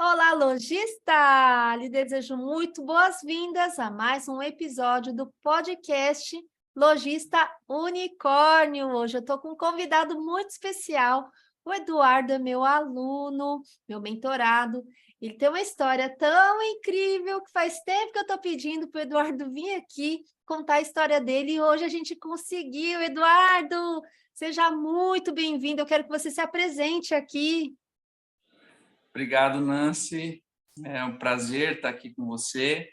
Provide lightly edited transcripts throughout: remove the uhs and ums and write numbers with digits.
Olá, lojista! Lhe desejo muito boas-vindas a mais um episódio do podcast Lojista Unicórnio. Hoje eu estou com um convidado muito especial. O Eduardo é meu aluno, meu mentorado. Ele tem uma história tão incrível que faz tempo que eu estou pedindo para o Eduardo vir aqui contar a história dele e hoje a gente conseguiu. Eduardo, seja muito bem-vindo. Eu quero que você se apresente aqui. Obrigado, Nancy. É um prazer estar aqui com você.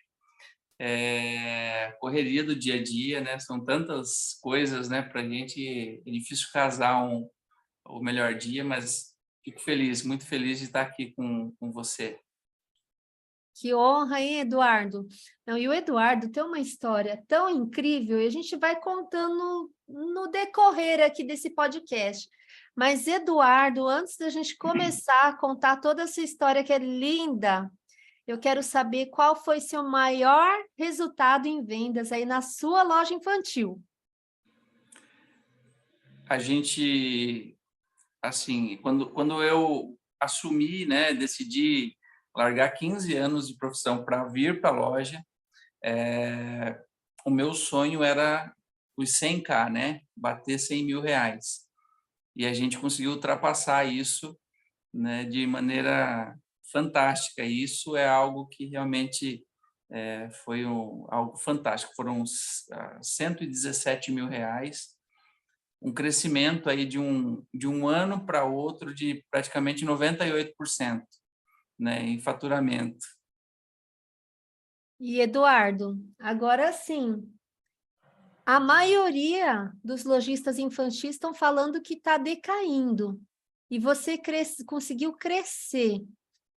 Correria do dia a dia, né? São tantas coisas, né? Para a gente é difícil casar o melhor dia, mas fico feliz, muito feliz de estar aqui com você. Que honra, hein, Eduardo? Não, e o Eduardo tem uma história tão incrível e a gente vai contando no decorrer aqui desse podcast. Mas, Eduardo, antes da gente começar a contar toda essa história que é linda, eu quero saber qual foi seu maior resultado em vendas aí na sua loja infantil. A gente, assim, quando eu assumi, né? Decidi largar 15 anos de profissão para vir para a loja. O meu sonho era os 100K, né? Bater R$ 100.000. E a gente conseguiu ultrapassar isso, né, de maneira fantástica. E isso é algo que realmente foi algo fantástico. Foram R$ 117.000, um crescimento aí de um ano para outro de praticamente 98%, né, em faturamento. E, Eduardo, agora sim, a maioria dos lojistas infantis estão falando que está decaindo. E você conseguiu crescer,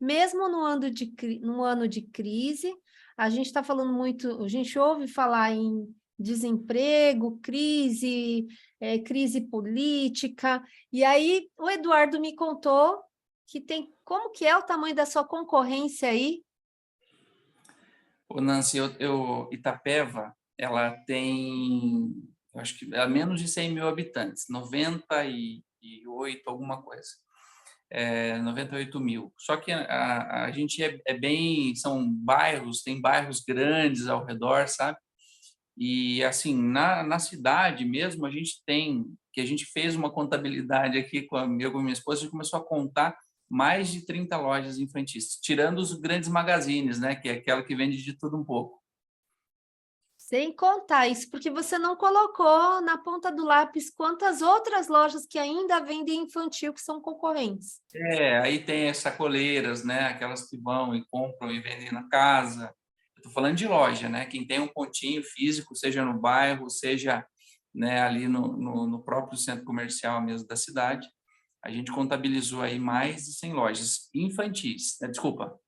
mesmo no ano de crise. A gente está falando muito, a gente ouve falar em desemprego, crise, crise política. E aí o Eduardo me contou que tem, como que é o tamanho da sua concorrência aí? O Nancy, Itapeva, ela tem, eu acho que menos de 100 mil habitantes, 98, alguma coisa. 98 mil. Só que a gente é bem, são bairros, tem bairros grandes ao redor, sabe? E assim, na cidade mesmo, a gente fez uma contabilidade aqui com eu e minha esposa, a gente começou a contar mais de 30 lojas infantis, tirando os grandes magazines, né? Que é aquela que vende de tudo um pouco. Sem contar isso, porque você não colocou na ponta do lápis quantas outras lojas que ainda vendem infantil que são concorrentes. Aí tem as sacoleiras, né? Aquelas que vão e compram e vendem na casa. Estou falando de loja, né? Quem tem um pontinho físico, seja no bairro, seja, né, ali no próprio centro comercial mesmo da cidade, a gente contabilizou aí mais de 100 lojas infantis, desculpa,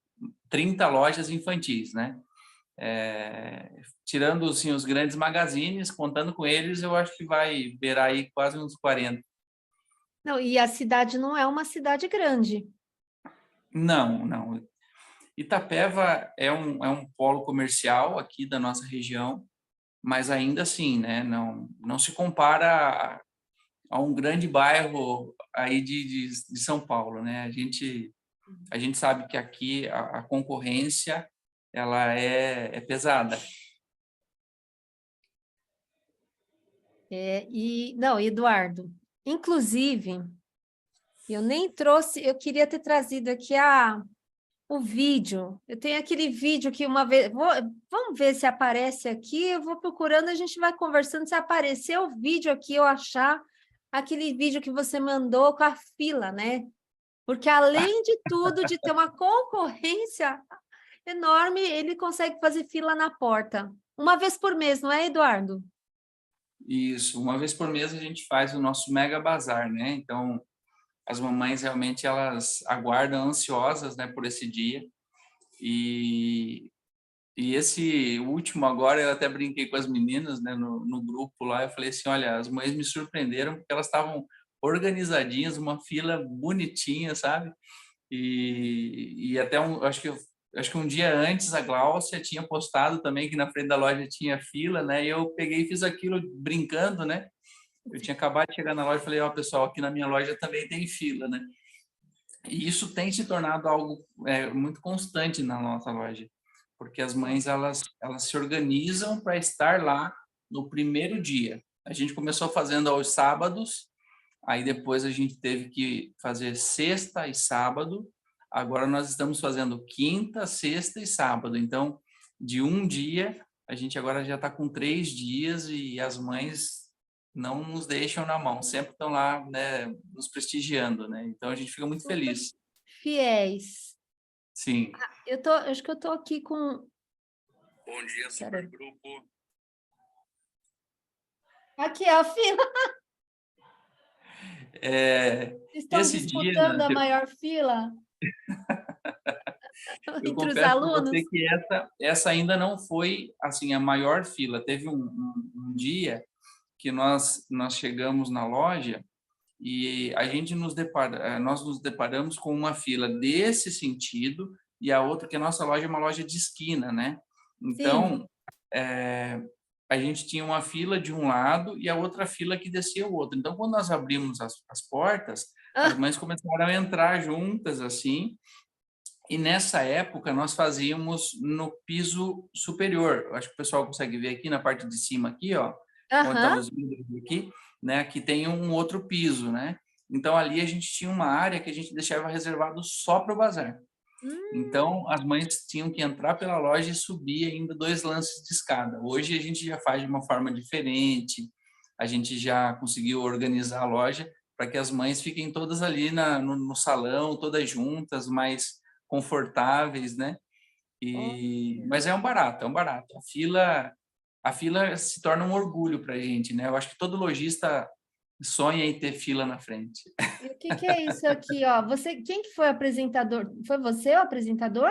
30 lojas infantis, né? Tirando assim, os grandes magazines, contando com eles, eu acho que vai beirar aí quase uns 40. Não, e a cidade não é uma cidade grande. Não, não. Itapeva é um polo comercial aqui da nossa região, mas ainda assim, né, não se compara a um grande bairro aí de São Paulo, né? A gente sabe que aqui a concorrência ela é pesada. Não, Eduardo, inclusive, eu nem trouxe, eu queria ter trazido aqui o vídeo. Eu tenho aquele vídeo que uma vez, vamos ver se aparece aqui, eu vou procurando, a gente vai conversando, se aparecer o vídeo aqui, eu achar aquele vídeo que você mandou com a fila, né? Porque além de tudo, de ter uma concorrência enorme, ele consegue fazer fila na porta. Uma vez por mês, não é, Eduardo? Isso, uma vez por mês a gente faz o nosso mega bazar, né? Então, as mamães realmente elas aguardam ansiosas, né, por esse dia. E esse último agora, eu até brinquei com as meninas, né, no grupo lá, eu falei assim, olha, as mães me surpreenderam porque elas estavam organizadinhas, uma fila bonitinha, sabe? E até acho que um dia antes a Gláucia tinha postado também que na frente da loja tinha fila, né? E eu peguei e fiz aquilo brincando, né? Eu tinha acabado de chegar na loja e falei, ó, pessoal, aqui na minha loja também tem fila, né? E isso tem se tornado algo muito constante na nossa loja, porque as mães elas se organizam para estar lá no primeiro dia. A gente começou fazendo aos sábados, aí depois a gente teve que fazer sexta e sábado. Agora nós estamos fazendo quinta, sexta e sábado. Então, de um dia, a gente agora já está com 3 dias e as mães não nos deixam na mão, sempre estão lá, né, nos prestigiando, né? Então a gente fica muito Super feliz. fiéis. Sim. Acho que eu tô aqui com... Bom dia, Pera. Supergrupo. Aqui é a fila. Estão Esse dia, disputando a maior fila eu entre os confesso para alunos? você que essa ainda não foi assim a maior fila. Teve um dia que nós chegamos na loja e a gente nós nos deparamos com uma fila desse sentido e a outra que a nossa loja é uma loja de esquina, né? Sim. Então, a gente tinha uma fila de um lado e a outra fila que descia o outro. Então, quando nós abrimos as portas, as Ah, mães começaram a entrar juntas assim. E nessa época nós fazíamos no piso superior. Eu acho que o pessoal consegue ver aqui na parte de cima aqui, ó, onde estão aham. os vidros aqui, né? Que tem um outro piso, né? Então ali a gente tinha uma área que a gente deixava reservado só para o bazar. Hum, Então as mães tinham que entrar pela loja e subir ainda 2 lances de escada. Hoje a gente já faz de uma forma diferente. A gente já conseguiu organizar a loja para que as mães fiquem todas ali no salão, todas juntas, mais confortáveis, né? olha. Mas é um barato, é um barato. A fila se torna um orgulho para a gente, né? Eu acho que todo lojista sonha em ter fila na frente. E o que que é isso aqui, ó? Quem que foi o apresentador? Foi você o apresentador?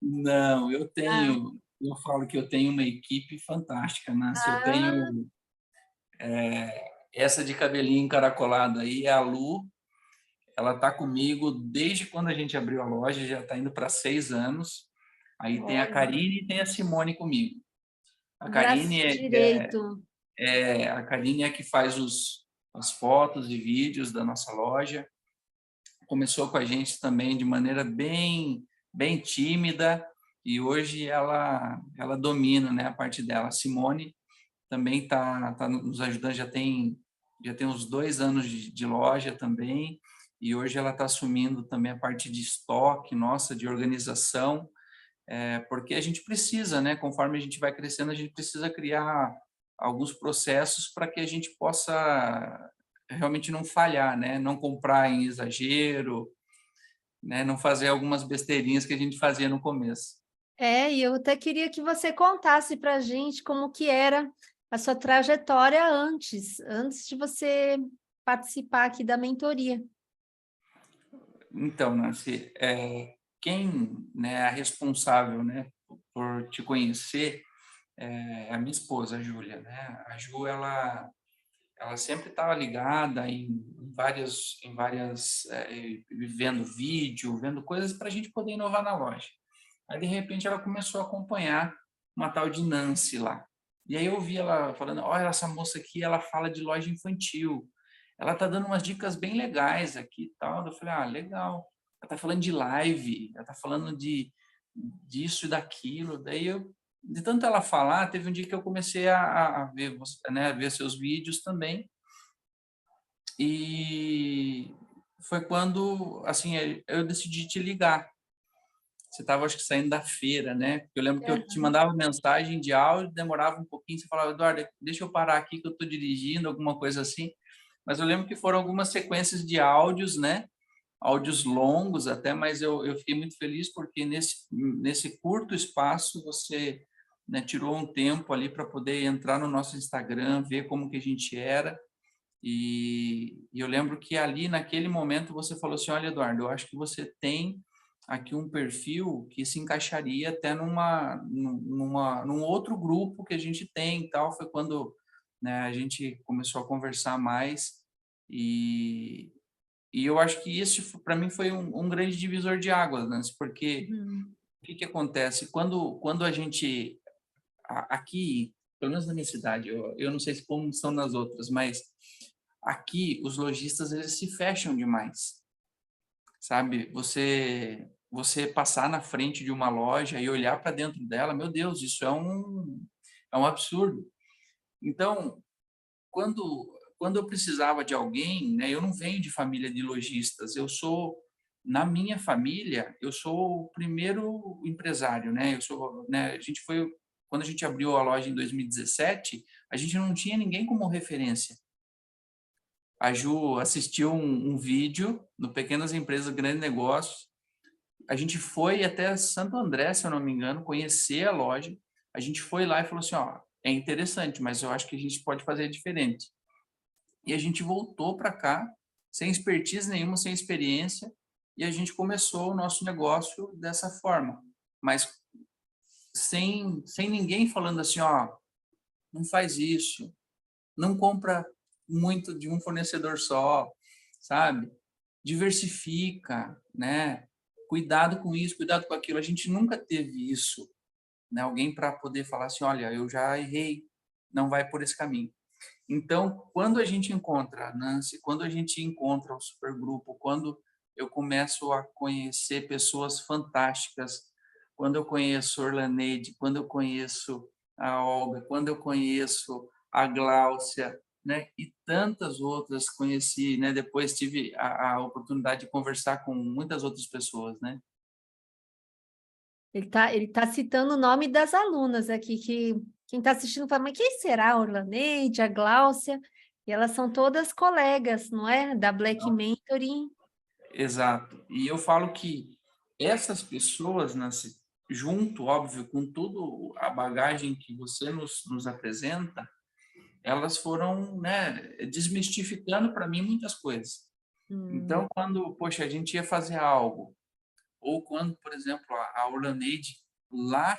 Não, Ah, eu falo que eu tenho uma equipe fantástica, Nancy. Eu ah, tenho essa de cabelinho encaracolado aí, é a Lu. Ela está comigo desde quando a gente abriu a loja, já está indo para 6 anos. Aí tem a olha. Karine e tem a Simone comigo. A O Karine braço direito. a Karine é que faz as fotos e vídeos da nossa loja. Começou com a gente também de maneira bem tímida e hoje ela domina, né, a parte dela. A Simone também tá nos ajudando, já tem uns 2 anos de loja também e hoje ela está assumindo também a parte de estoque nossa, de organização, porque a gente precisa, né, conforme a gente vai crescendo, a gente precisa criar alguns processos para que a gente possa realmente não falhar, né, não comprar em exagero, né, não fazer algumas besteirinhas que a gente fazia no começo. E eu até queria que você contasse para a gente como que era a sua trajetória antes de você participar aqui da mentoria. Então, Nancy, quem, né, é a responsável, né, por te conhecer é a minha esposa, a Júlia, né? A Ju, ela sempre estava ligada em várias, vendo vídeo, vendo coisas para a gente poder inovar na loja. Aí, de repente, ela começou a acompanhar uma tal de Nancy lá. E aí eu vi ela falando, olha, essa moça aqui, ela fala de loja infantil. Ela tá dando umas dicas bem legais aqui e tal. Eu falei, ah, legal. Ela tá falando de live, ela tá falando disso e daquilo. Daí de tanto ela falar, teve um dia que eu comecei a ver, né, a ver seus vídeos também. E foi quando, assim, eu decidi te ligar. Você estava, acho que, saindo da feira, né? Porque eu lembro que eu te Aham. mandava mensagem de áudio, demorava um pouquinho, você falava, Eduardo, deixa eu parar aqui que eu estou dirigindo, alguma coisa assim. Mas eu lembro que foram algumas sequências de áudios, né? Áudios longos até, mas eu fiquei muito feliz porque nesse curto espaço você, né, tirou um tempo ali para poder entrar no nosso Instagram, ver como que a gente era. E eu lembro que ali, naquele momento, você falou assim, olha, Eduardo, eu acho que você tem aqui um perfil que se encaixaria até num outro grupo que a gente tem e tal. Foi quando, né, a gente começou a conversar mais e, e eu acho que isso, para mim, foi um grande divisor de águas, né? Porque Uhum. o que acontece? Quando a gente, aqui, pelo menos na minha cidade, eu não sei como são nas outras, mas aqui os lojistas eles se fecham demais, sabe? Você passar na frente de uma loja e olhar para dentro dela, meu Deus, isso é um absurdo. Então, quando eu precisava de alguém, né, eu não venho de família de lojistas, na minha família, eu sou o primeiro empresário, né? Né, quando a gente abriu a loja em 2017, a gente não tinha ninguém como referência. A Ju assistiu um vídeo no Pequenas Empresas, Grandes Negócios. A gente foi até Santo André, se eu não me engano, conhecer a loja. A gente foi lá e falou assim, ó, é interessante, mas eu acho que a gente pode fazer diferente. E a gente voltou para cá, sem expertise nenhuma, sem experiência, e a gente começou o nosso negócio dessa forma. Mas sem ninguém falando assim, ó, não faz isso, não compra muito de um fornecedor só, sabe? Diversifica, né? Cuidado com isso, cuidado com aquilo. A gente nunca teve isso, né? Alguém para poder falar assim, olha, eu já errei, não vai por esse caminho. Então, quando a gente encontra a Nancy, quando a gente encontra o supergrupo, quando eu começo a conhecer pessoas fantásticas, quando eu conheço a Orlaneide, quando eu conheço a Olga, quando eu conheço a Gláucia, né, e tantas outras conheci, né, depois tive oportunidade de conversar com muitas outras pessoas, né. Ele tá citando o nome das alunas aqui, que quem está assistindo fala, mas quem será a Orlaneide, a Gláucia? E elas são todas colegas, não é? Da Black Mentoring. Exato. E eu falo que essas pessoas, Nancy, junto, óbvio, com tudo a bagagem que você nos apresenta, elas foram, né, desmistificando para mim muitas coisas. Hum, Então, quando, poxa, a gente ia fazer algo, ou quando, por exemplo, a Orlaneide, lá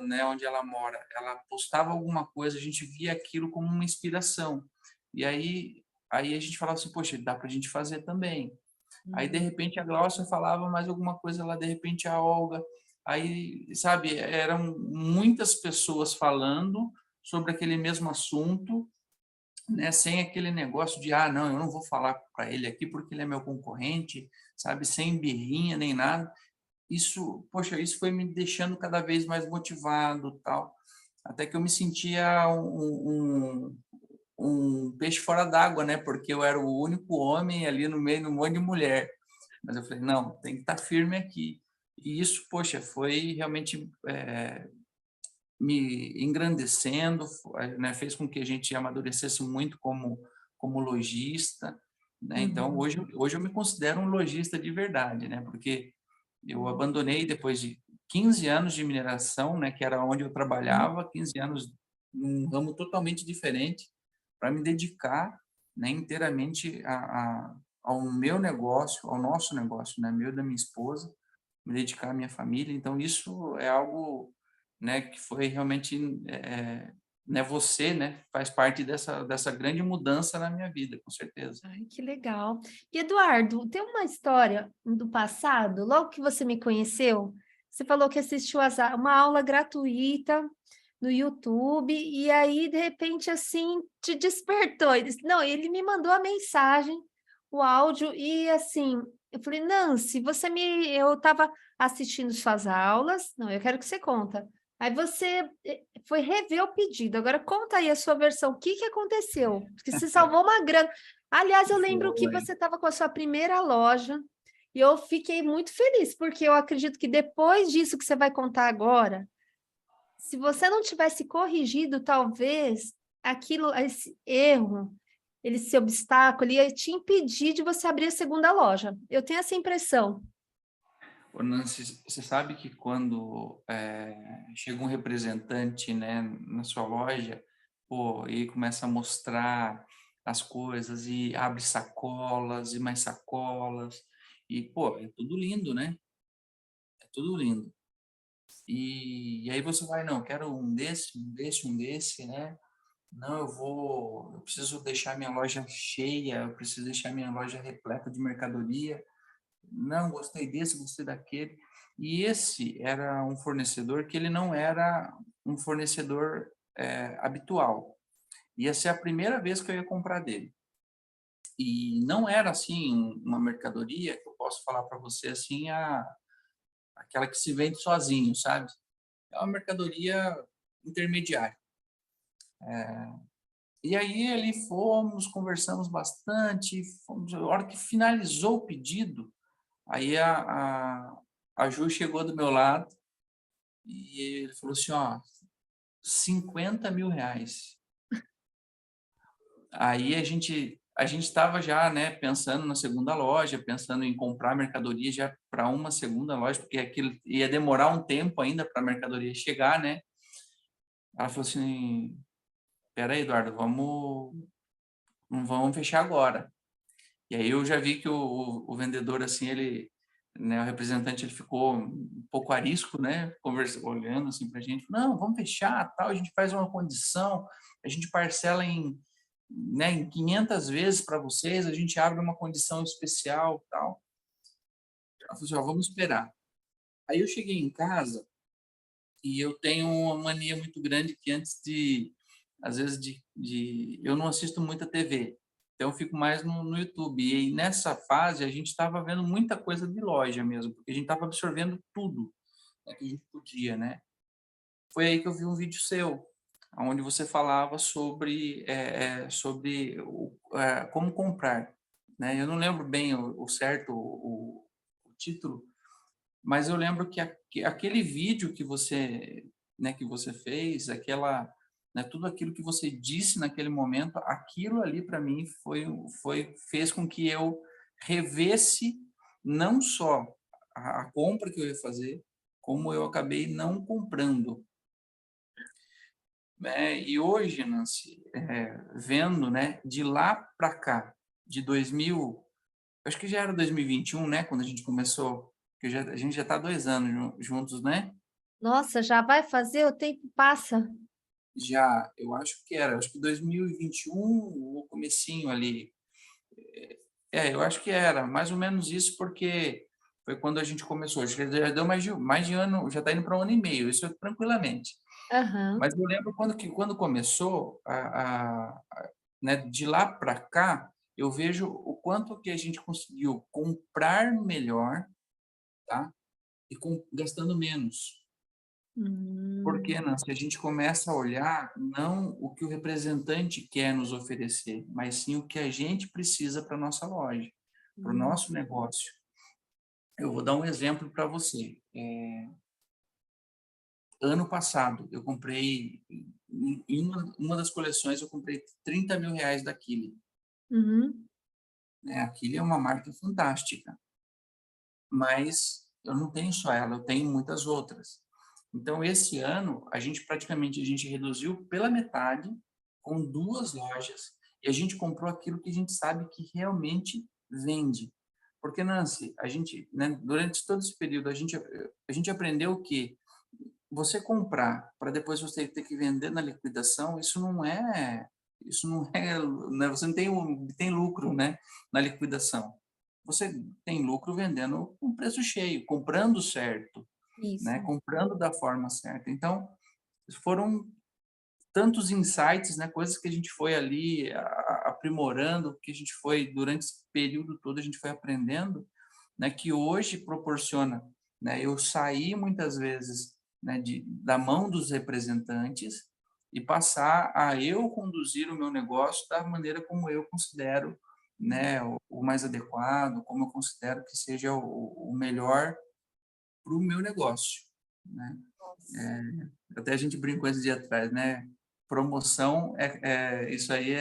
né, onde ela mora, ela postava alguma coisa, a gente via aquilo como uma inspiração. E aí a gente falava assim, poxa, dá para a gente fazer também. Aí, de hum. repente, a Glaucia falava mais alguma coisa lá, de repente, a Olga. Aí, sabe, eram muitas pessoas falando sobre aquele mesmo assunto, né, sem aquele negócio de, ah, não, eu não vou falar para ele aqui porque ele é meu concorrente, sabe, sem birrinha nem nada. Isso, poxa, isso foi me deixando cada vez mais motivado, tal, até que eu me sentia um peixe fora d'água, né? Porque eu era o único homem ali no meio de um monte de mulher. Mas eu falei, não, tem que estar firme aqui. E isso, poxa, foi realmente me engrandecendo, né? Fez com que a gente amadurecesse muito como lojista, né? Então, Uhum. hoje eu me considero um lojista de verdade, né? Porque eu Uhum. abandonei depois de 15 anos de mineração, né? Que era onde eu Uhum. trabalhava, 15 anos num ramo totalmente diferente, para me dedicar, né, inteiramente ao meu negócio, ao nosso negócio, né, meu e da minha esposa, me dedicar à minha família. Então, isso é algo, né, que foi realmente, né, você, né, faz parte dessa grande mudança na minha vida, com certeza. Ai, que legal. E, Eduardo, tem uma história do passado, logo que você me conheceu, você falou que assistiu uma aula gratuita no YouTube, e aí, de repente, assim, te despertou. Não, ele me mandou a mensagem, o áudio, e assim, eu falei, Nancy, eu estava assistindo suas aulas, não, eu quero que você conta. Aí você foi rever o pedido. Agora conta aí a sua versão. O que que aconteceu? Porque você salvou uma grana. Aliás, eu lembro que Foi. você estava com a sua primeira loja e eu fiquei muito feliz, porque eu acredito que depois disso que você vai contar agora, se você não tivesse corrigido, talvez esse erro, esse obstáculo, ia te impedir de você abrir a segunda loja. Eu tenho essa impressão. Ô, Nancy, você sabe que quando chega um representante, né, na sua loja, pô, e começa a mostrar as coisas e abre sacolas e mais sacolas e, pô, é tudo lindo, né? É tudo lindo. E aí você vai, não, quero um desse, um desse, um desse, né? Não, eu preciso deixar minha loja cheia, eu preciso deixar minha loja repleta de mercadoria. Não, gostei desse, gostei daquele. E esse era um fornecedor que ele não era um fornecedor habitual. Ia ser a primeira vez que eu ia comprar dele. E não era assim uma mercadoria que eu posso falar para você assim, aquela que se vende sozinho, sabe? É uma mercadoria intermediária. E aí ali fomos, conversamos bastante, a hora que finalizou o pedido, aí a Ju chegou do meu lado e ele falou assim, ó, R$ 50.000. Aí a gente estava já, né, pensando na segunda loja, pensando em comprar mercadoria já para uma segunda loja, porque aquilo ia demorar um tempo ainda para a mercadoria chegar, né? Ela falou assim, espera aí, Eduardo, não vamos fechar agora. E aí eu já vi que o vendedor, assim, ele, né, o representante, ele ficou um pouco arisco, né, olhando assim para a gente, não, vamos fechar, tal, a gente faz uma condição, a gente parcela em 500 vezes para vocês, a gente abre uma condição especial, tal. Ela falou assim, ó, vamos esperar. Aí eu cheguei em casa e eu tenho uma mania muito grande que às vezes, eu não assisto muita TV, então eu fico mais no YouTube. E nessa fase a gente estava vendo muita coisa de loja mesmo, porque a gente estava absorvendo tudo, né, que a gente podia, né? Foi aí que eu vi um vídeo seu, onde você falava sobre como comprar, né? Eu não lembro bem o certo, o título, mas eu lembro que aquele vídeo que você, né, que você fez, né, tudo aquilo que você disse naquele momento, aquilo ali para mim fez com que eu revesse não só a compra que eu ia fazer, como eu acabei não comprando, né? E hoje, Nancy, vendo, né, de lá para cá, de 2000, acho que já era 2021, né, quando a gente começou, que a gente já está 2 anos juntos, né? Nossa, já vai fazer, o tempo passa. Já, eu acho que era, acho que 2021, o comecinho ali. Eu acho que era mais ou menos isso, porque foi quando a gente começou. Acho que já deu mais de ano, já está indo para 1 ano e meio, isso tranquilamente. Aham. Mas eu lembro quando começou, né, de lá para cá, eu vejo o quanto que a gente conseguiu comprar melhor, tá? E gastando menos. Porque, Hum. Nancy, a gente começa a olhar não o que o representante quer nos oferecer, mas sim o que a gente precisa para a nossa loja, para o Hum. nosso negócio. Eu vou dar um exemplo para você. Ano passado, eu comprei, em uma das coleções, eu comprei R$ 30.000 da Kili. Uhum. Né? A Kili é uma marca fantástica, mas eu não tenho só ela, eu tenho muitas outras. Então, esse ano, a gente reduziu pela metade, com 2 lojas, e a gente comprou aquilo que a gente sabe que realmente vende. Porque, Nancy, a gente, né, durante todo esse período, a gente aprendeu que você comprar para depois você ter que vender na liquidação, isso não é, né, você não tem lucro, né, na liquidação. Você tem lucro vendendo com preço cheio, comprando certo, né, Isso. comprando da forma certa. Então, foram tantos insights, né, coisas que a gente foi ali aprimorando, que a gente foi durante esse período todo a gente foi aprendendo, né, que hoje proporciona, né, eu sair muitas vezes, né, da mão dos representantes e passar a eu conduzir o meu negócio da maneira como eu considero, né, o mais adequado, como eu considero que seja o melhor para o meu negócio, né? Nossa. Até a gente brincou esse dia atrás, né? Promoção, isso aí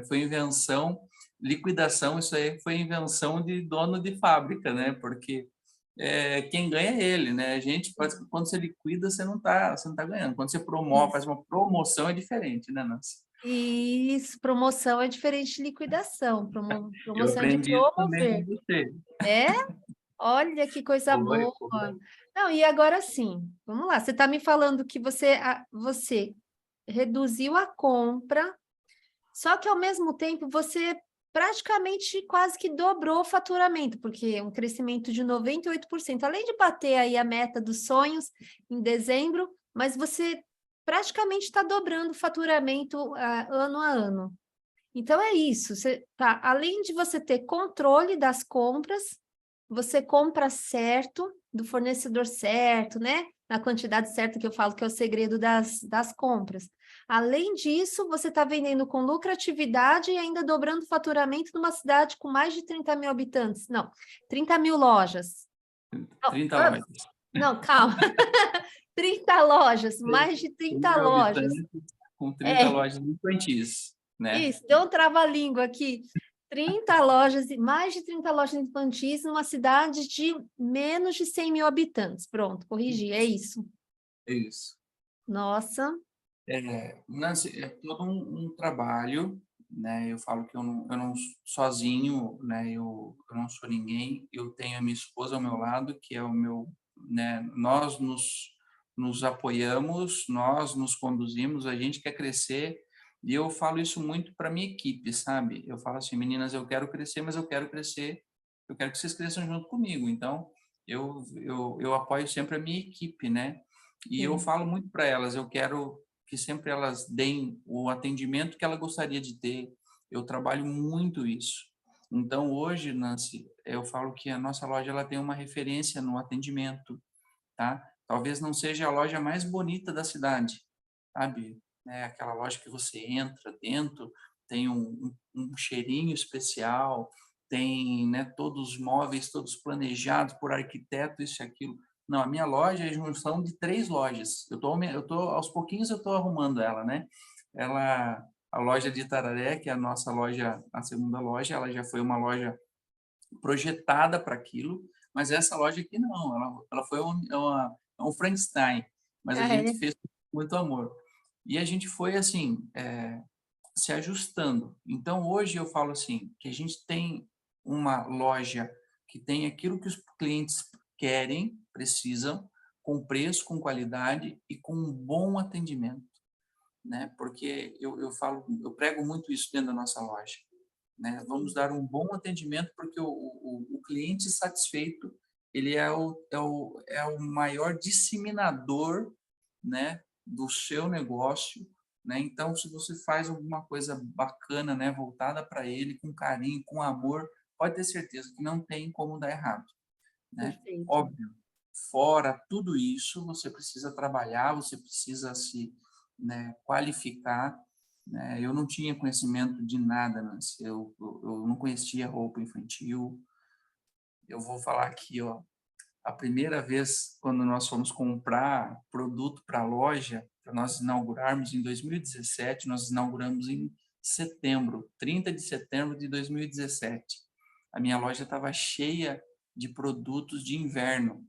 foi invenção, liquidação, isso aí foi invenção de dono de fábrica, né? Porque quem ganha é ele, né? A gente, quando você liquida, você não tá ganhando. Quando você promove, Isso. faz uma promoção, é diferente, né, Nancy? Isso, promoção é diferente de liquidação. Eu Promoção é de aprendi isso também com promover. você. É? Olha que coisa Foi, boa. foi. Não, e agora sim, vamos lá. Você está me falando que você reduziu a compra, só que ao mesmo tempo você praticamente quase que dobrou o faturamento, porque é um crescimento de 98%. Além de bater aí a meta dos sonhos em dezembro, mas você praticamente está dobrando o faturamento ano a ano. Então é isso, além de você ter controle das compras, você compra certo, do fornecedor certo, né? Na quantidade certa que eu falo que é o segredo das compras. Além disso, você está vendendo com lucratividade e ainda dobrando o faturamento numa cidade com mais de 30 mil habitantes. Não, 30 mil lojas. Não, 30 lojas. não, calma. 30 lojas, mais de 100 30 mil lojas. habitantes com 30 É, lojas infantis, né? isso, deu um trava-língua aqui. 30 lojas, mais de 30 lojas infantis numa cidade de menos de 100 mil habitantes. Pronto, corrigi, é isso. É isso. Nossa, Nancy, é todo um trabalho, né? Eu falo que eu não sozinho, né? Eu não sou ninguém. Eu tenho a minha esposa ao meu lado, que é o meu, né? Nós nos apoiamos, nós nos conduzimos, a gente quer crescer. E eu falo isso muito para minha equipe, sabe? Eu falo assim, meninas, eu quero crescer, mas eu quero crescer, eu quero que vocês cresçam junto comigo. Então, eu apoio sempre a minha equipe, né? E eu sim. falo muito para elas, eu quero que sempre elas deem o atendimento que ela gostaria de ter. Eu trabalho muito isso. Então, hoje, Nancy, eu falo que a nossa loja ela tem uma referência no atendimento, tá? Talvez não seja a loja mais bonita da cidade, sabe? É aquela loja que você entra dentro, tem um cheirinho especial, tem, né, todos os móveis todos planejados por arquiteto, isso e aquilo. Não, a minha loja é a junção de 3 lojas. Aos pouquinhos eu estou arrumando ela, né? A loja de Itararé, que é a nossa loja, a segunda loja, ela já foi uma loja projetada para aquilo, mas essa loja aqui não, ela foi um Frankenstein, mas a Ah, gente é? fez com muito amor. E a gente foi assim, se ajustando. Então hoje eu falo assim, que a gente tem uma loja que tem aquilo que os clientes querem, precisam, com preço, com qualidade e com um bom atendimento, né? Porque eu falo, eu prego muito isso dentro da nossa loja, né? Vamos Sim. dar um bom atendimento porque o cliente satisfeito ele é o maior disseminador, né, do seu negócio, né? Então, se você faz alguma coisa bacana, né, voltada para ele, com carinho, com amor, pode ter certeza que não tem como dar errado, né? Perfeito. Óbvio, fora tudo isso, você precisa trabalhar, você precisa se, né, qualificar, né? Eu não tinha conhecimento de nada, Nancy. Eu não conhecia roupa infantil. Eu vou falar aqui, ó, a primeira vez quando nós fomos comprar produto para a loja, para nós inaugurarmos em 2017, nós inauguramos em setembro, 30 de setembro de 2017. A minha loja estava cheia de produtos de inverno,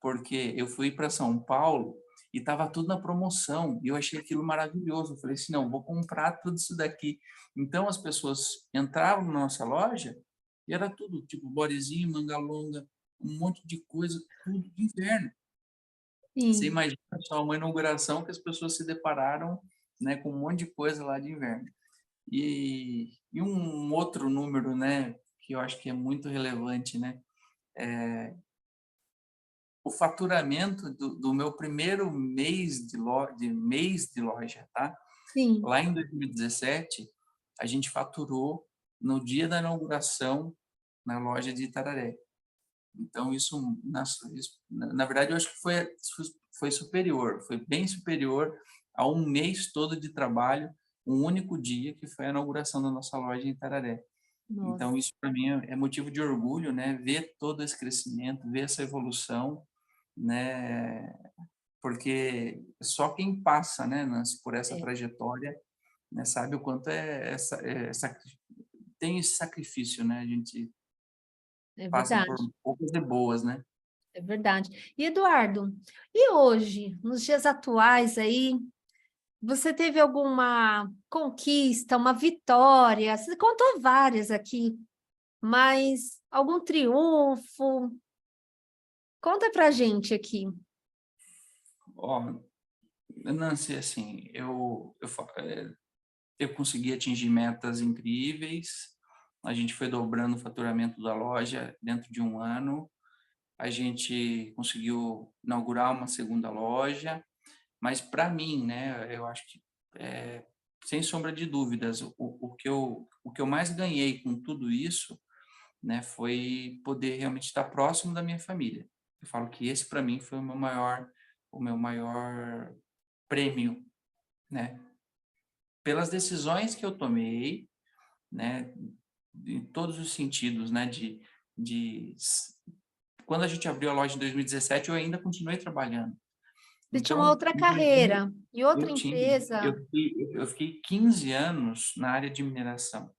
porque eu fui para São Paulo e estava tudo na promoção, e eu achei aquilo maravilhoso. Eu falei assim, não, vou comprar tudo isso daqui. Então as pessoas entravam na nossa loja e era tudo, tipo bodyzinho, manga longa, um monte de coisa, tudo de inverno. Você Sim. imagina só uma inauguração que as pessoas se depararam, né, com um monte de coisa lá de inverno. E um outro número, né, que eu acho que é muito relevante, né, o faturamento do meu primeiro mês de loja, tá? Sim. Lá em 2017, a gente faturou no dia da inauguração na loja de Itararé. Então, na verdade, eu acho que foi superior, foi bem superior a um mês todo de trabalho, um único dia, que foi a inauguração da nossa loja em Itararé. Nossa, Então, isso para mim é motivo de orgulho, né? Ver todo esse crescimento, ver essa evolução, né? Porque só quem passa, né, Nancy, por essa é, trajetória, né, sabe o quanto tem esse sacrifício, né? A gente é passa por verdade. poucas e boas, né? É verdade. E Eduardo, e hoje, nos dias atuais aí, você teve alguma conquista, uma vitória? Você contou várias aqui, mas algum triunfo? Conta pra gente aqui. Ó, Nancy, assim, eu consegui atingir metas incríveis. A gente foi dobrando o faturamento da loja dentro de um ano. A gente conseguiu inaugurar uma segunda loja. Mas para mim, né, eu acho que, sem sombra de dúvidas, o que eu mais ganhei com tudo isso né, foi poder realmente estar próximo da minha família. Eu falo que esse para mim foi o meu maior prêmio, né, pelas decisões que eu tomei, né, em todos os sentidos, né, de s quando a gente abriu a loja em 2017, eu ainda continuei trabalhando. Você tinha uma Então, outra imagina, carreira, em outra eu tinha empresa. eu fiquei 15 anos na área de mineração.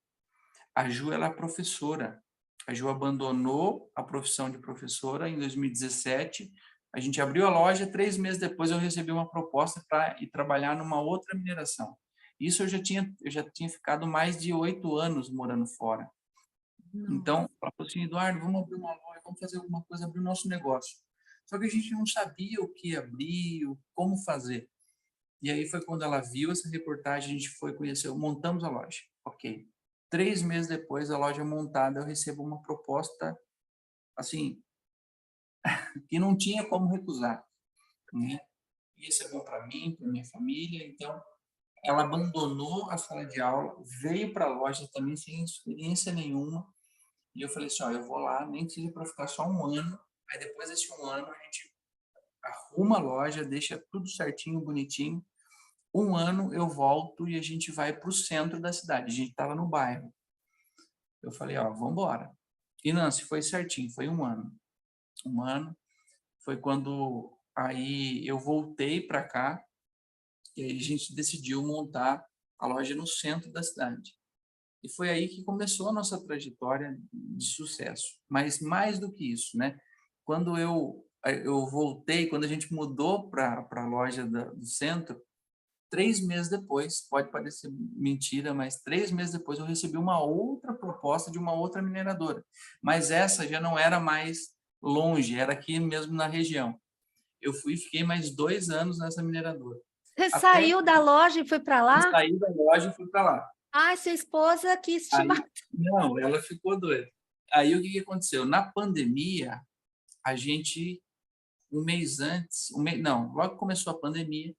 A Ju, ela é professora. A Ju abandonou a profissão de professora em 2017. A gente abriu a loja, 3 meses depois eu recebi uma proposta para ir trabalhar numa outra mineração. Isso eu já tinha ficado mais de 8 anos morando fora. Então, Nossa. ela falou assim: "Eduardo, vamos abrir uma loja, vamos fazer alguma coisa, abrir o nosso negócio". Só que a gente não sabia o que abrir, como fazer. E aí foi quando ela viu essa reportagem, a gente foi conhecer, montamos a loja. Ok. 3 meses depois, a loja montada, eu recebo uma proposta, assim, que não tinha como recusar, né. Ia ser bom para mim, para minha família, então ela abandonou a sala de aula, veio para a loja também sem experiência nenhuma, e eu falei assim: "Ó, eu vou lá, nem que seja para ficar só um ano, aí depois desse um ano a gente arruma a loja, deixa tudo certinho, bonitinho, um ano eu volto e a gente vai para o centro da cidade". A gente estava no bairro. Eu falei: "Ó, vamos embora". E Nancy, foi certinho, foi um ano. Um ano, foi quando aí eu voltei para cá, e aí a gente decidiu montar a loja no centro da cidade. E foi aí que começou a nossa trajetória de sucesso. Mas mais do que isso, né, quando eu voltei, quando a gente mudou pra loja do centro, 3 meses depois, pode parecer mentira, mas 3 meses depois eu recebi uma outra proposta de uma outra mineradora, mas essa já não era mais longe, era aqui mesmo na região. Eu fui e fiquei mais 2 anos nessa mineradora, Você até saiu da loja e foi para que lá? saí da loja e fui para lá. Ai, sua esposa quis te Aí matar. não, ela ficou doida. Aí o que que aconteceu? Na pandemia, a gente, um mês antes, não, logo que começou a pandemia,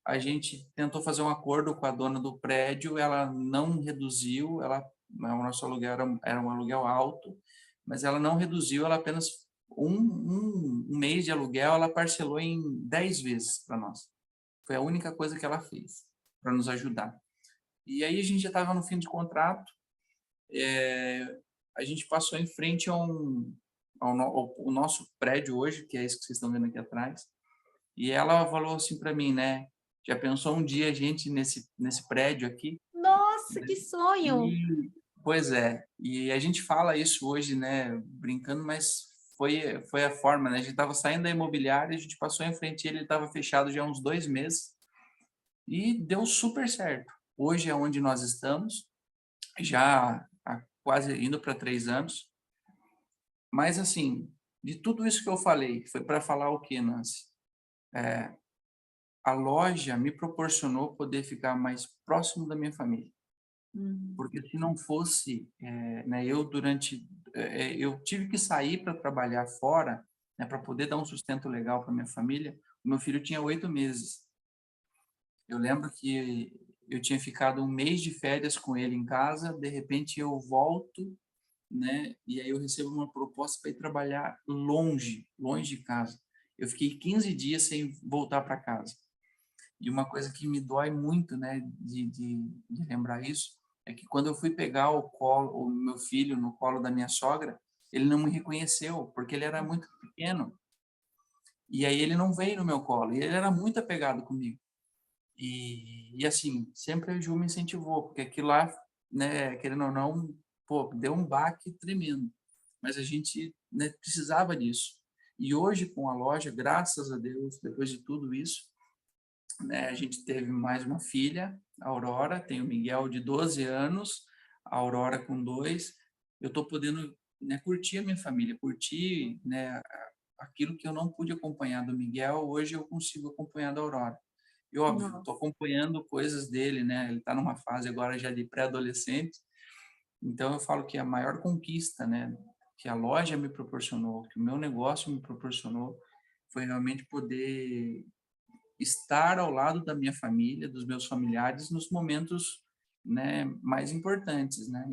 a gente tentou fazer um acordo com a dona do prédio, ela não reduziu, o nosso aluguel era um aluguel alto, mas ela não reduziu, ela apenas um mês de aluguel, ela parcelou em 10 vezes para nós. Foi a única coisa que ela fez para nos ajudar. E aí a gente já estava no fim de contrato, a gente passou em frente ao nosso prédio hoje, que é esse que vocês estão vendo aqui atrás, e ela falou assim para mim, né: "Já pensou um dia a gente nesse prédio aqui?" Nossa, que sonho! E pois é, e a gente fala isso hoje, né, brincando, mas foi a forma, né, a gente estava saindo da imobiliária, a gente passou em frente, ele estava fechado já há uns 2 meses, e deu super certo. Hoje é onde nós estamos, já há quase indo para 3 anos, mas assim, de tudo isso que eu falei, foi para falar o quê, Nancy? A loja me proporcionou poder ficar mais próximo da minha família, Hum. porque se não fosse, né, eu eu tive que sair para trabalhar fora, né, para poder dar um sustento legal para minha família. O meu filho tinha 8 meses. Eu lembro que eu tinha ficado um mês de férias com ele em casa, de repente eu volto, né, e aí eu recebo uma proposta para ir trabalhar longe, longe de casa. Eu fiquei 15 dias sem voltar para casa. E uma coisa que me dói muito, né, de lembrar isso, é que quando eu fui pegar o meu filho no colo da minha sogra, ele não me reconheceu, porque ele era muito pequeno. E aí ele não veio no meu colo, e ele era muito apegado comigo. E assim, sempre a Ju me incentivou, porque aquilo lá, né, querendo ou não, pô, deu um baque tremendo. Mas a gente, né, precisava disso. E hoje, com a loja, graças a Deus, depois de tudo isso, né, a gente teve mais uma filha, a Aurora, tem o Miguel de 12 anos, a Aurora com 2. Eu estou podendo, né, curtir a minha família, curtir, né, aquilo que eu não pude acompanhar do Miguel, hoje eu consigo acompanhar da Aurora. E óbvio, estou Nossa. acompanhando coisas dele, né? Ele está numa fase agora já de pré-adolescente, então eu falo que a maior conquista, né, que a loja me proporcionou, que o meu negócio me proporcionou, foi realmente poder estar ao lado da minha família, dos meus familiares nos momentos, né, mais importantes, né?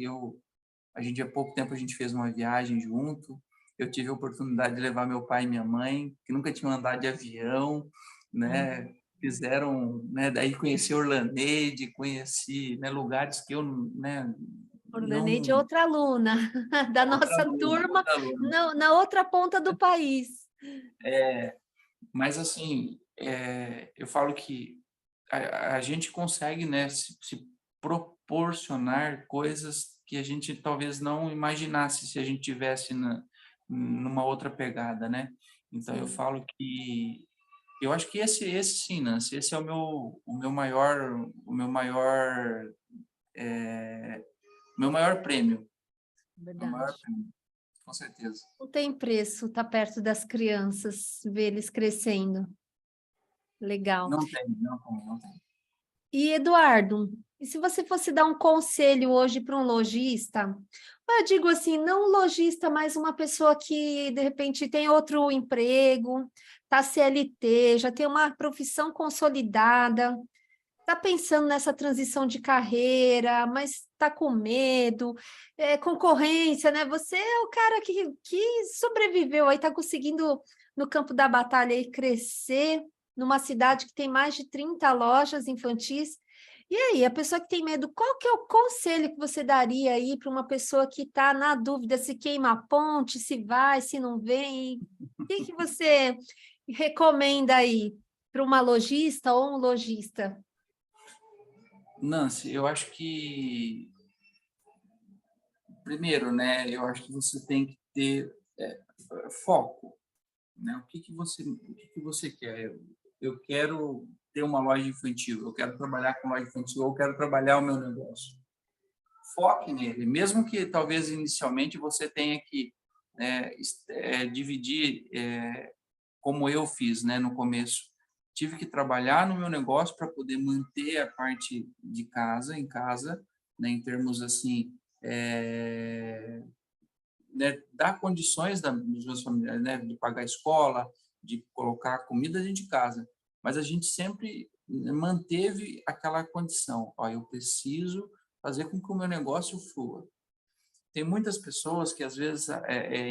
Há pouco tempo a gente fez uma viagem junto. Eu tive a oportunidade de levar meu pai e minha mãe, que nunca tinham andado de avião, Hum. né? Fizeram, né? Daí conheci Orlaneide, conheci, né, lugares que eu, né, Orlaneide é não. outra aluna da Outra nossa aluna, turma, outra aluna. na outra ponta do país. Mas assim, eu falo que a gente consegue, né, se proporcionar coisas que a gente talvez não imaginasse se a gente tivesse numa outra pegada, né? Então eu Sim, falo que eu acho que esse sim, Nancy, esse é o meu maior prêmio, meu maior verdade. prêmio, com certeza. Não tem preço estar perto das crianças, ver eles crescendo. Legal. Não tem, não tem, não tem. E Eduardo, e se você fosse dar um conselho hoje para um lojista, eu digo assim, não um lojista, mas uma pessoa que de repente tem outro emprego, está CLT, já tem uma profissão consolidada, está pensando nessa transição de carreira, mas está com medo, concorrência, né? Você é o cara que sobreviveu aí, está conseguindo no campo da batalha aí crescer numa cidade que tem mais de 30 lojas infantis. E aí, a pessoa que tem medo, qual que é o conselho que você daria aí para uma pessoa que está na dúvida se queima a ponte, se vai, se não vem? O que você recomenda aí para uma lojista ou um lojista? Nancy, eu acho que primeiro, né, eu acho que você tem que ter foco, né? O que que você quer? Eu quero ter uma loja infantil, eu quero trabalhar com loja infantil, eu quero trabalhar o meu negócio. Foque nele, mesmo que talvez inicialmente você tenha que dividir, como eu fiz, né, no começo. Tive que trabalhar no meu negócio para poder manter a parte de casa, em casa, né, em termos assim, né, dar condições dos meus familiares, né, de pagar a escola, de colocar comida dentro de casa. Mas a gente sempre manteve aquela condição. Ó, eu preciso fazer com que o meu negócio flua. Tem muitas pessoas que às vezes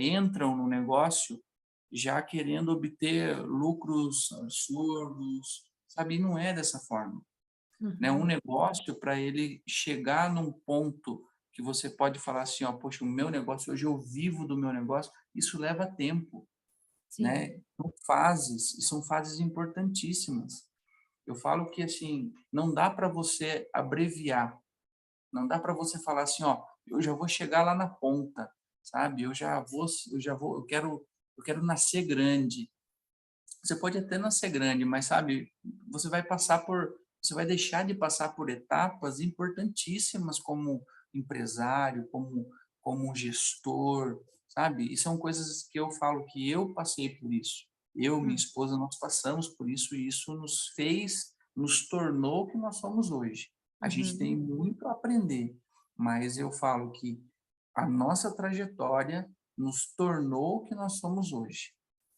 entram no negócio já querendo obter lucros absurdos, sabe? E não é dessa forma, né? Um Uhum, negócio, para ele chegar num ponto que você pode falar assim, ó, poxa, o meu negócio, hoje eu vivo do meu negócio, isso leva tempo, sim, né? São fases, e são fases importantíssimas. Eu falo que, assim, não dá para você abreviar, não dá para você falar assim, ó, eu já vou chegar lá na ponta, sabe? Eu quero nascer grande. Você pode até nascer grande, mas sabe, você vai deixar de passar por etapas importantíssimas como empresário, como gestor, sabe? E são coisas que eu falo que eu passei por isso. Eu, minha hum, esposa, nós passamos por isso e isso nos tornou o que nós somos hoje. A gente tem uhum, muito a aprender, mas eu falo que a nossa trajetória nos tornou o que nós somos hoje,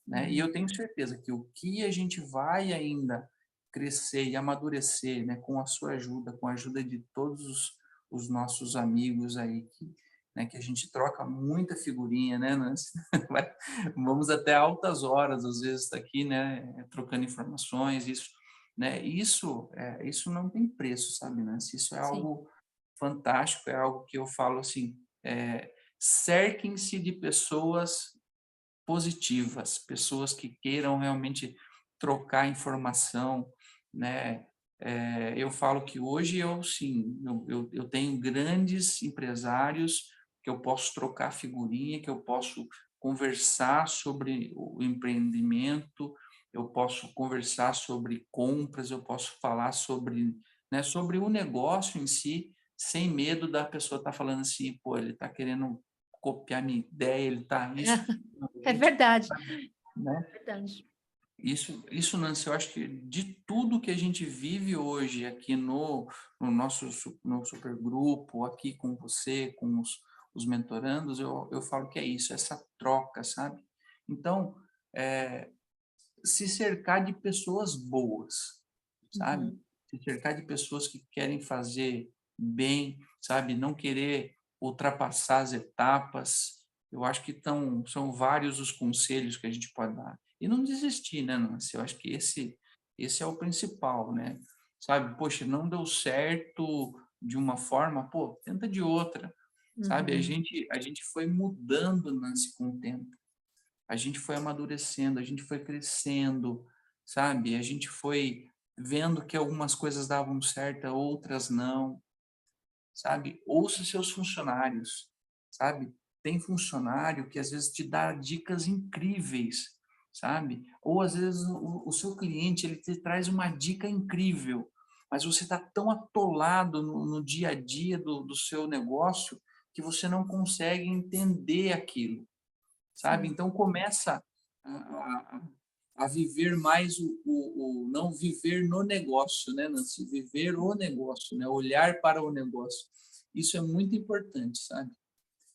né? E uhum, eu tenho certeza que o que a gente vai ainda crescer e amadurecer, né, com a sua ajuda, com a ajuda de todos os nossos amigos aí, que a gente troca muita figurinha, né, Nancy? Vamos até altas horas, às vezes, tá aqui, né, trocando informações, isso, né? Isso não tem preço, sabe, Nancy? Isso é sim, algo fantástico, é algo que eu falo assim, cerquem-se de pessoas positivas, pessoas que queiram realmente trocar informação, né? Eu falo que hoje eu sim, eu tenho grandes empresários que eu posso trocar figurinha, que eu posso conversar sobre o empreendimento, eu posso conversar sobre compras, eu posso falar sobre, né, sobre o negócio em si, sem medo da pessoa estar falando assim, pô, ele está querendo copiar minha ideia, ele está isso. é verdade, Né? verdade. Isso, Nancy, eu acho que de tudo que a gente vive hoje aqui no nosso no supergrupo, aqui com você, com os mentorandos, eu falo que é isso, essa troca, sabe? Então, é, se cercar de pessoas boas, sabe? Uhum, Se cercar de pessoas que querem fazer bem, sabe? Não querer. ultrapassar as etapas. Eu acho que são vários os conselhos que a gente pode dar. E não desistir, né, Nancy? Eu acho que esse é o principal, né? Sabe, poxa, não deu certo de uma forma, pô, tenta de outra, sabe? Uhum. A gente foi mudando, Nancy, com o tempo. A gente foi amadurecendo, a gente foi crescendo, sabe? A gente foi vendo que algumas coisas davam certo, outras não, sabe? Ouça seus funcionários, sabe? Tem funcionário que às vezes te dá dicas incríveis, sabe? Ou às vezes o seu cliente ele te traz uma dica incrível, mas você está tão atolado no dia a dia do seu negócio que você não consegue entender aquilo, sabe? Sim. Então começa a, a viver mais o não viver no negócio, né, Nancy? Viver o negócio, né? Olhar para o negócio. Isso é muito importante, sabe?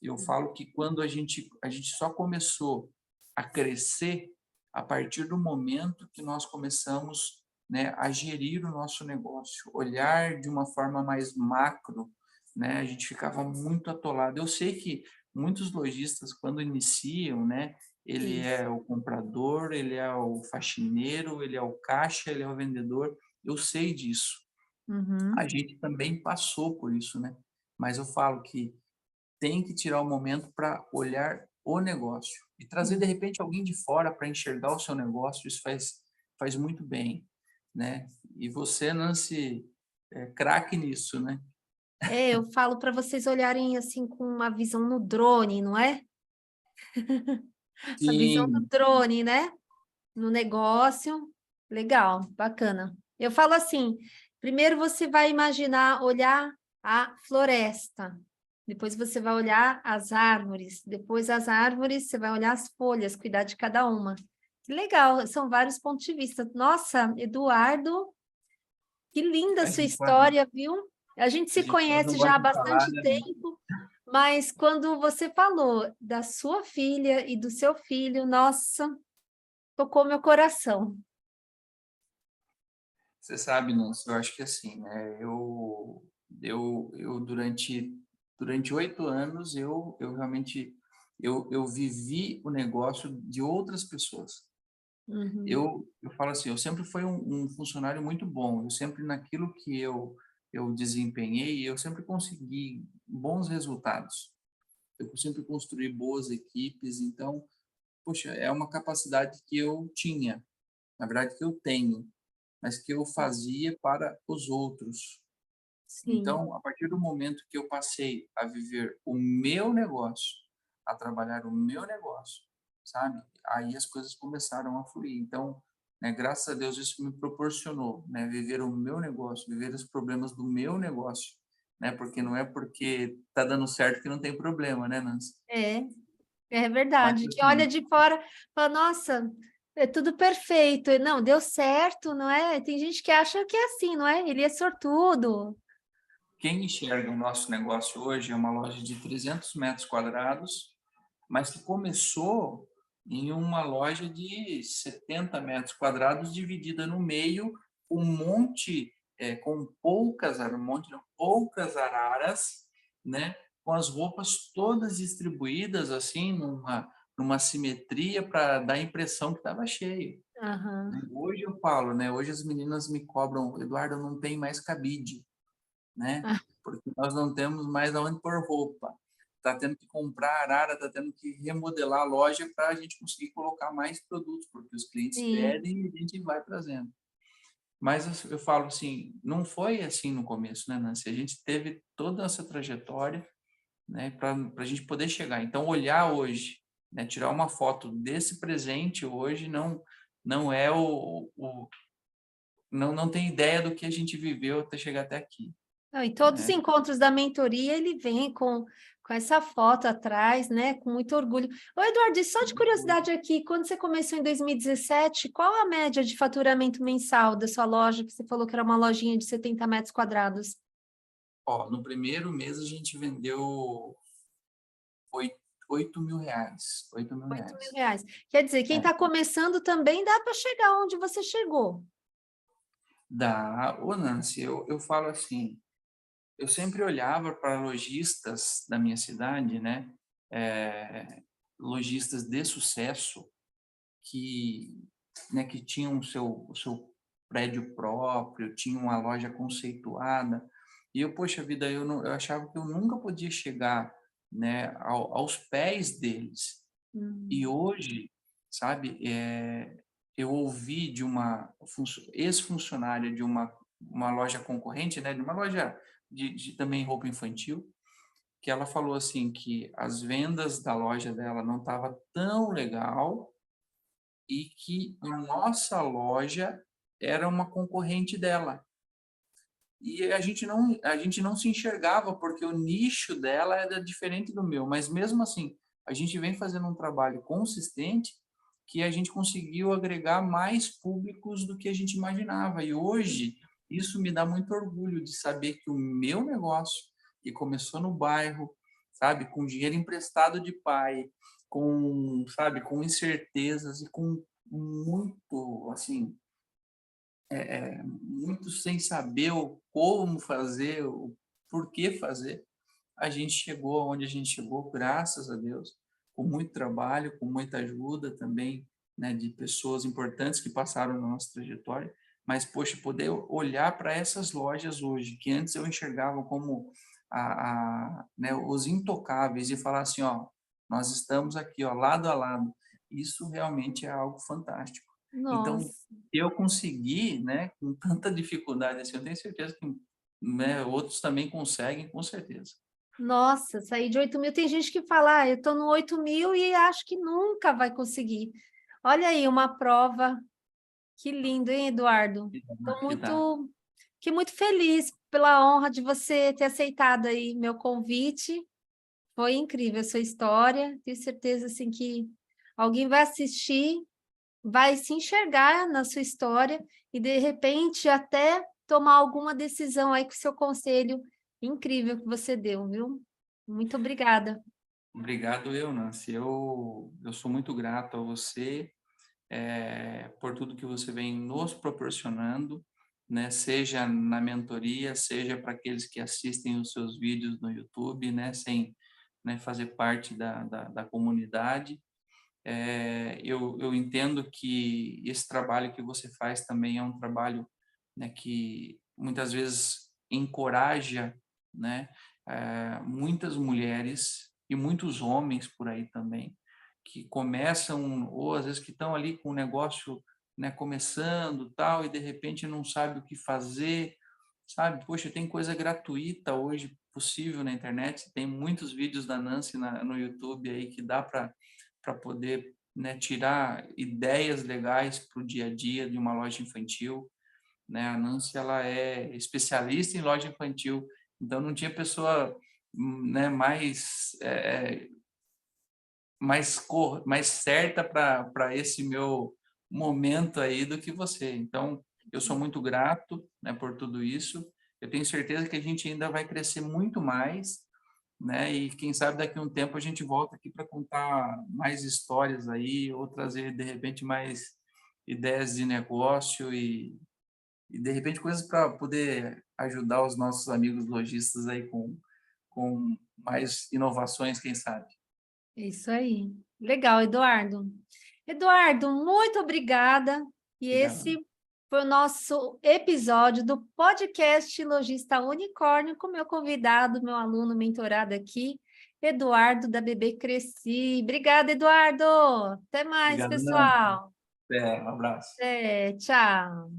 Eu falo que quando a gente só começou a crescer a partir do momento que nós começamos, né, a gerir o nosso negócio, olhar de uma forma mais macro, né? A gente ficava muito atolado. Eu sei que muitos lojistas quando iniciam, né, ele Isso. é o comprador, ele é o faxineiro, ele é o caixa, ele é o vendedor. Eu sei disso. A Uhum. gente também passou por isso, né? Mas eu falo que tem que tirar o momento para olhar o negócio e trazer de Uhum. repente alguém de fora para enxergar o seu negócio, isso faz muito bem, né? E você, Nancy, é craque nisso, né? É, eu falo para vocês olharem assim com uma visão no drone, não é? A visão do Sim, drone, né? No negócio. Legal, bacana. Eu falo assim: primeiro você vai imaginar, olhar a floresta, depois você vai olhar as árvores, depois as árvores, você vai olhar as folhas, cuidar de cada uma. Que legal, são vários pontos de vista. Nossa, Eduardo, que linda a a sua gente quase, história, viu? A gente a se gente quase não conhece já há gosta de falar, bastante né, Nancy? tempo, mas quando você falou da sua filha e do seu filho, nossa, tocou meu coração. Você sabe, Nancy, eu acho que assim, né? Eu durante 8 anos, eu realmente, eu vivi o negócio de outras pessoas. Uhum. Eu falo assim, eu sempre fui um funcionário muito bom, eu sempre naquilo que eu desempenhei, eu sempre consegui bons resultados. Eu sempre construí boas equipes, então, poxa, é uma capacidade que eu tinha, na verdade que eu tenho, mas que eu fazia para os outros. Sim. Então, a partir do momento que eu passei a viver o meu negócio, a trabalhar o meu negócio, sabe? Aí as coisas começaram a fluir. Então, né, graças a Deus isso me proporcionou, né, viver o meu negócio, viver os problemas do meu negócio, né? Porque não é porque tá dando certo que não tem problema, né, Nancy? É, é Mas verdade. Que olha assim, de fora, fala, nossa, é tudo perfeito. E não, deu certo, não é? Tem gente que acha que é assim, não é? Ele é sortudo. quem enxerga o nosso negócio hoje é uma loja de 300 metros quadrados, mas que começou em uma loja de 70 metros quadrados, dividida no meio, um monte, com poucas, um monte, não, poucas araras, né? Com as roupas todas distribuídas assim, numa simetria para dar a impressão que estava cheio. Aham. Né? Hoje eu falo, né? Hoje as meninas me cobram, Eduardo, não tem mais cabide, né? Ah, Porque nós não temos mais aonde pôr roupa. Está tendo que comprar arara, está tendo que remodelar a loja para a gente conseguir colocar mais produtos, porque os clientes sim. pedem e a gente vai trazendo. Mas eu falo assim, não foi assim no começo, né, Nancy? A gente teve toda essa trajetória, né, para a gente poder chegar. Então, olhar hoje, né, tirar uma foto desse presente hoje não é não tem ideia do que a gente viveu até chegar até aqui, Não, e todos os né? encontros da mentoria, ele vem com essa foto atrás, né? Com muito orgulho. Ô, Eduardo, e só de curiosidade aqui, quando você começou em 2017, qual a média de faturamento mensal da sua loja, que você falou que era uma lojinha de 70 metros quadrados? Ó, no primeiro mês a gente vendeu oito, R$ 8.000. 8.000 8 mil reais. reais. Quer dizer, quem É, está começando também dá para chegar onde você chegou. ô Nancy, eu falo assim, eu sempre olhava para lojistas da minha cidade, né? Lojistas de sucesso que, né, que tinham o seu prédio próprio, tinham uma loja conceituada. E eu, poxa vida, eu achava que eu nunca podia chegar, né, aos pés deles. E Hum, hoje, sabe, eu ouvi de uma ex-funcionária de uma loja concorrente, né, de uma loja de também roupa infantil, que ela falou assim que as vendas da loja dela não tava tão legal e que a nossa loja era uma concorrente dela. E a gente não se enxergava, porque o nicho dela era diferente do meu, mas mesmo assim, a gente vem fazendo um trabalho consistente que a gente conseguiu agregar mais públicos do que a gente imaginava. E hoje, isso me dá muito orgulho de saber que o meu negócio, que começou no bairro, sabe, com dinheiro emprestado de pai, com, sabe, com incertezas e com muito, assim, muito sem saber o como fazer, o porquê fazer, a gente chegou onde a gente chegou, graças a Deus, com muito trabalho, com muita ajuda também, né, de pessoas importantes que passaram na nossa trajetória, mas, poxa, poder olhar para essas lojas hoje, que antes eu enxergava como né, os intocáveis, e falar assim, ó, nós estamos aqui, ó, lado a lado, isso realmente é algo fantástico. Então, nossa. eu consegui, né, com tanta dificuldade assim, eu tenho certeza que, né, outros também conseguem, com certeza. Nossa, sair de 8.000, tem gente que fala, eu estou no 8.000 e acho que nunca vai conseguir. Olha aí, uma prova, que lindo, hein, Eduardo? Estou Que dá. muito feliz pela honra de você ter aceitado aí meu convite. Foi incrível a sua história, tenho certeza, assim, que alguém vai assistir, vai se enxergar na sua história e, de repente, até tomar alguma decisão aí com o seu conselho incrível que você deu, viu? Muito obrigada. Obrigado eu, Nancy. Eu sou muito grato a você, por tudo que você vem nos proporcionando, né? Seja na mentoria, seja para aqueles que assistem os seus vídeos no YouTube, né? Sem, né, fazer parte da comunidade. Eu entendo que esse trabalho que você faz também é um trabalho, né, que muitas vezes encoraja, né, muitas mulheres e muitos homens por aí também, que começam, ou às vezes que estão ali com o negócio, né, começando tal, e de repente não sabe o que fazer, sabe? Poxa, tem coisa gratuita hoje possível na internet, tem muitos vídeos da Nancy no YouTube aí que dá para poder, né, tirar ideias legais para o dia a dia de uma loja infantil, né? A Nancy, ela é especialista em loja infantil, então não tinha pessoa, né, mais certa para esse meu momento aí do que você. Então, eu sou muito grato, né, por tudo isso. Eu tenho certeza que a gente ainda vai crescer muito mais, né? E quem sabe daqui a um tempo a gente volta aqui para contar mais histórias aí, ou trazer de repente mais ideias de negócio e de repente coisas para poder ajudar os nossos amigos lojistas aí com mais inovações, quem sabe. É isso aí. Legal, Eduardo. Eduardo, muito obrigada. E Obrigado. esse foi o nosso episódio do podcast Logista Unicórnio com meu convidado, meu aluno mentorado aqui, Eduardo da Bebê Cresci. Obrigada, Eduardo. Até mais, Obrigado, Nancy. pessoal. Um abraço. Tchau.